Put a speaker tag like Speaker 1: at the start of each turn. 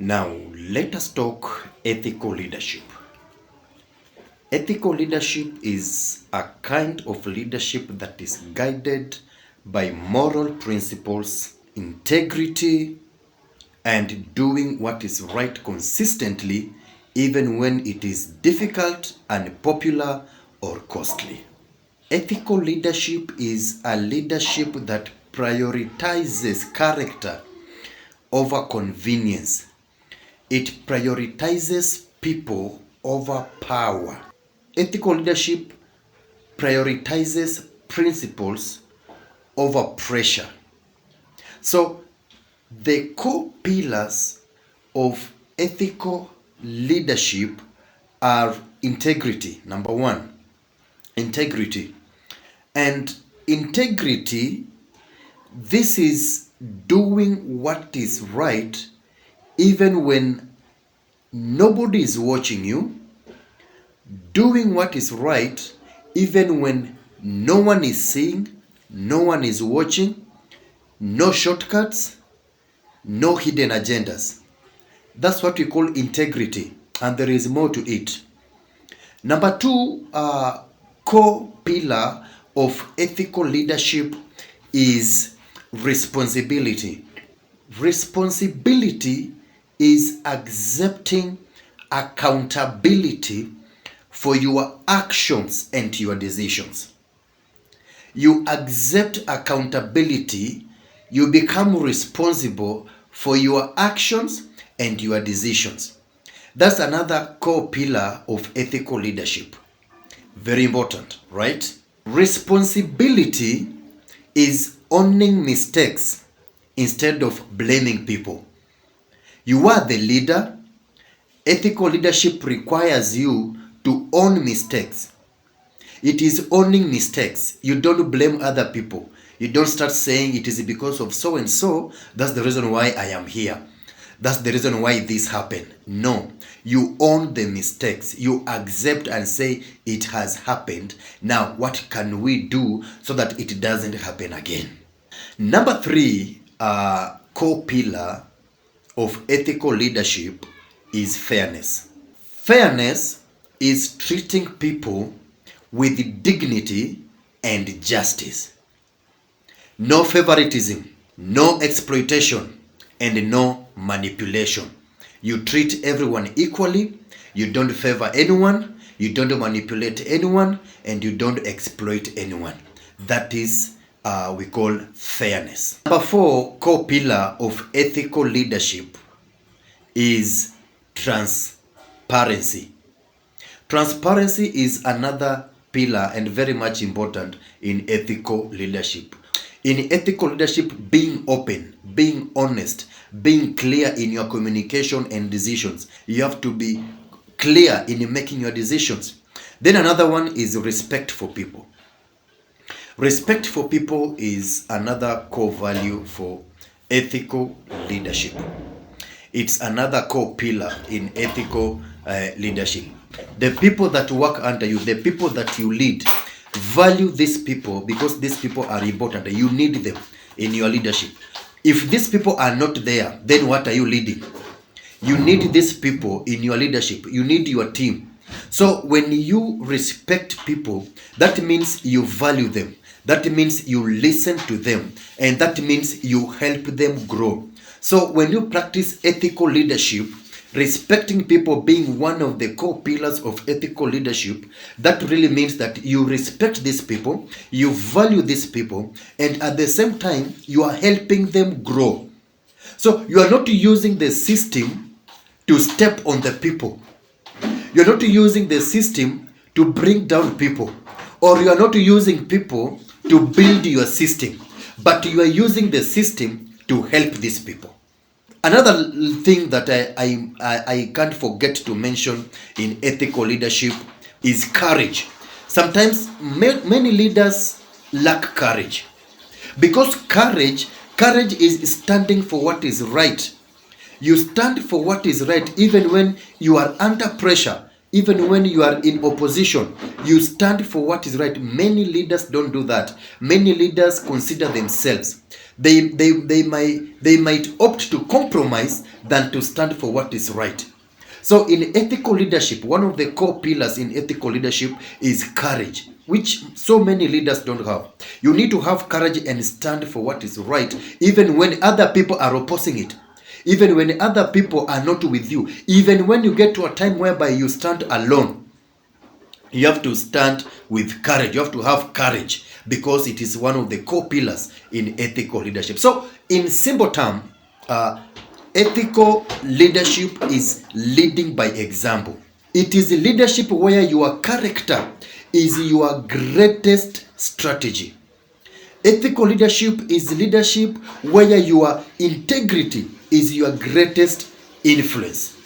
Speaker 1: Now, let us talk ethical leadership. Ethical leadership is a kind of leadership that is guided by moral principles, integrity, and doing what is right consistently, even when it is difficult, unpopular, or costly. Ethical leadership is a leadership that prioritizes character over convenience. It prioritizes people over power. Ethical leadership prioritizes principles over pressure. So, the core pillars of ethical leadership are integrity. Number one, integrity. And integrity, this is doing what is right even when nobody is watching you, doing what is right even when no one is seeing, no one is watching, no shortcuts, no hidden agendas. That's what we call integrity, and there is more to it. Number two, core pillar of ethical leadership is responsibility. Responsibility is accepting accountability for your actions and your decisions. You accept accountability, you become responsible for your actions and your decisions. That's another core pillar of ethical leadership. Very important, right? Responsibility is owning mistakes instead of blaming people. You are the leader. Ethical leadership requires you to own mistakes. It is owning mistakes. You don't blame other people. You don't start saying it is because of so and so. That's the reason why I am here. That's the reason why this happened. No, you own the mistakes. You accept and say it has happened. Now, what can we do so that it doesn't happen again? Number three, core pillar of ethical leadership is fairness. Fairness is treating people with dignity and justice. No favoritism, no exploitation, and no manipulation. You treat everyone equally, you don't favor anyone, you don't manipulate anyone, and you don't exploit anyone. That is we call fairness. Number four, core pillar of ethical leadership is transparency. Transparency is another pillar and very much important in ethical leadership. In ethical leadership, being open, being honest, being clear in your communication and decisions. You have to be clear in making your decisions. Then another one is respect for people. Respect for people is another core value for ethical leadership. It's another core pillar in ethical leadership. The people that work under you, the people that you lead, value these people because these people are important. You need them in your leadership. If these people are not there, then what are you leading? You need these people in your leadership. You need your team. So when you respect people, that means you value them. That means you listen to them. And that means you help them grow. So when you practice ethical leadership, respecting people being one of the core pillars of ethical leadership, that really means that you respect these people, you value these people, and at the same time, you are helping them grow. So you are not using the system to step on the people. You are not using the system to bring down people. Or you are not using people to build your system. But you are using the system to help these people. Another thing that I can't forget to mention in ethical leadership is courage. Sometimes many leaders lack courage. Because courage is standing for what is right. You stand for what is right even when you are under pressure. Even when you are in opposition, you stand for what is right. Many leaders don't do that. Many leaders consider themselves. They might opt to compromise than to stand for what is right. So in ethical leadership, one of the core pillars in ethical leadership is courage, which so many leaders don't have. You need to have courage and stand for what is right, even when other people are opposing it. Even when other people are not with you, even when you get to a time whereby you stand alone, you have to stand with courage. You have to have courage because it is one of the core pillars in ethical leadership. So, in simple terms, ethical leadership is leading by example. It is leadership where your character is your greatest strategy. Ethical leadership is leadership where your integrity is your greatest influence.